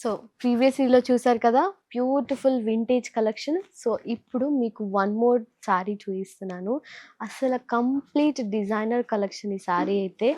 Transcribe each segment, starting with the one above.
So ప్రీవియస్‌లో చూసారు కదా! Beautiful vintage collection. So ఇప్పుడు మీకు వన్ మోర్ శారీ చూపిస్తున్నాను. అసలు కంప్లీట్ డిజైనర్ కలెక్షన్ ఈ శారీ అయితే.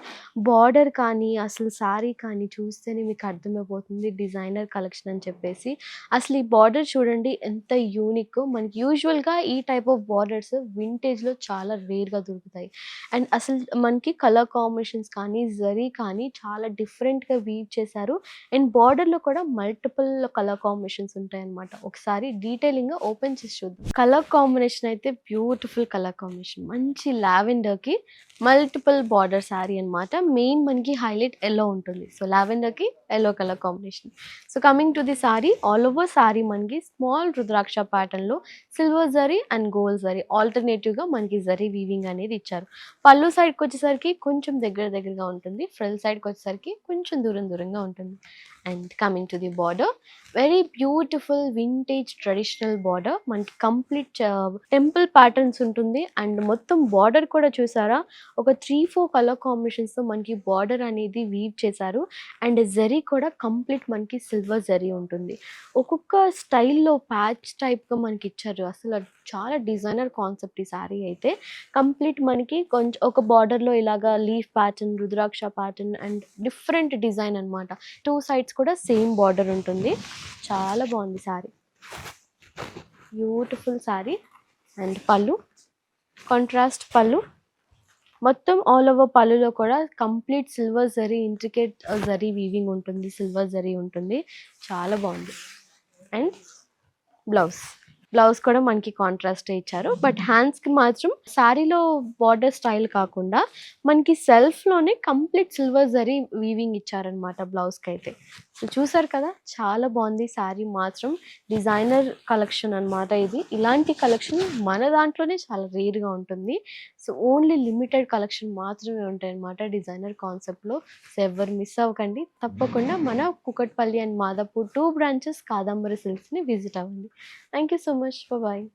బార్డర్ కానీ, అసలు శారీ కానీ చూస్తేనే మీకు అర్థమైపోతుంది డిజైనర్ కలెక్షన్ అని చెప్పేసి. అసలు ఈ బార్డర్ చూడండి ఎంత యూనిక్కో. మనకి యూజువల్‌గా ఈ టైప్ ఆఫ్ బార్డర్స్ వింటేజ్‌లో చాలా రేర్‌గా దొరుకుతాయి. అండ్ అసలు మనకి కలర్ కాంబినేషన్స్ కానీ, జరీ కానీ చాలా డిఫరెంట్‌గా వీవ్ చేశారు. అండ్ బార్డర్‌లో కూడా మల్టిపుల్ కలర్ కాంబినేషన్స్ ఉంటాయన్నమాట. ఒకసారి డీటెయిలింగ్‌గా ఓపెన్ చేసి చూద్దాం. కలర్ కాంబినేషన్ అయితే బ్యూటిఫుల్ కలర్ కాంబినేషన్. మంచి లావెండర్‌కి మల్టిపుల్ బార్డర్ శారీ అన్నమాట. మెయిన్ మనకి హైలైట్ యెల్లో ఉంటుంది. సో లావెండర్‌కి yellow colour combination. So coming to the sari, all over sari మనకి స్మాల్ రుద్రాక్ష ప్యాటర్న్‌లో silver zari and gold zari ఆల్టర్నేటివ్‌గా మనకి జరీ వీవింగ్ అనేది ఇచ్చారు. పళ్ళు సైడ్‌కి వచ్చేసరికి కొంచెం దగ్గరగా ఉంటుంది. ఫ్రంట్ సైడ్‌కి వచ్చేసరికి కొంచెం దూరంగా ఉంటుంది. And coming to the border, very beautiful vintage traditional border. మనకి కంప్లీట్ టెంపుల్ ప్యాటర్న్స్ ఉంటుంది. అండ్ మొత్తం బార్డర్ కూడా చూసారా, ఒక 3-4 కలర్ కాంబినేషన్స్తో మనకి బార్డర్ అనేది వీవ్ చేశారు. అండ్ జరీ కూడా కంప్లీట్ మనకి సిల్వర్ జరీ ఉంటుంది. ఒక్కొక్క స్టైల్లో ప్యాచ్ టైప్గా మనకి ఇచ్చారు. అసలు అది చాలా డిజైనర్ కాన్సెప్ట్ ఈ శారీ అయితే. కంప్లీట్ మనకి కొంచెం ఒక బార్డర్లో ఇలాగా leaf pattern, rudraksha pattern and different design అనమాట. 2 సైడ్స్ కూడా సేమ్ బార్డర్ ఉంటుంది. చాలా బాగుంది శారీ. బ్యూటిఫుల్ శారీ. అండ్ పళ్ళు, కాంట్రాస్ట్ పళ్ళు. మొత్తం ఆల్ ఓవర్ పళ్ళులో కూడా complete silver zari, intricate zari weaving ఉంటుంది. సిల్వర్ జరీ ఉంటుంది. చాలా బాగుంది. అండ్ బ్లౌజ్, బ్లౌజ్ కూడా మనకి కాంట్రాస్ట్ ఇచ్చారు. బట్ హ్యాండ్స్కి మాత్రం శారీలో బార్డర్ స్టైల్ కాకుండా మనకి సెల్ఫ్లోనే కంప్లీట్ సిల్వర్ జరీ వీవింగ్ ఇచ్చారనమాట బ్లౌజ్కి అయితే. సో చూసారు కదా, చాలా బాగుంది శారీ మాత్రం. డిజైనర్ కలెక్షన్ అనమాట ఇది. ఇలాంటి కలెక్షన్ మన దాంట్లోనే చాలా రేర్గా ఉంటుంది. సో ఓన్లీ లిమిటెడ్ కలెక్షన్ మాత్రమే ఉంటాయి అనమాట డిజైనర్ కాన్సెప్ట్లో. సో ఎవరు మిస్ అవ్వకండి. తప్పకుండా మన కుకట్పల్లి అండ్ మాదాపూర్ 2 బ్రాంచెస్ కాదంబరి సిల్క్స్ని విజిట్ అవ్వండి. Thank you so much. Bye bye.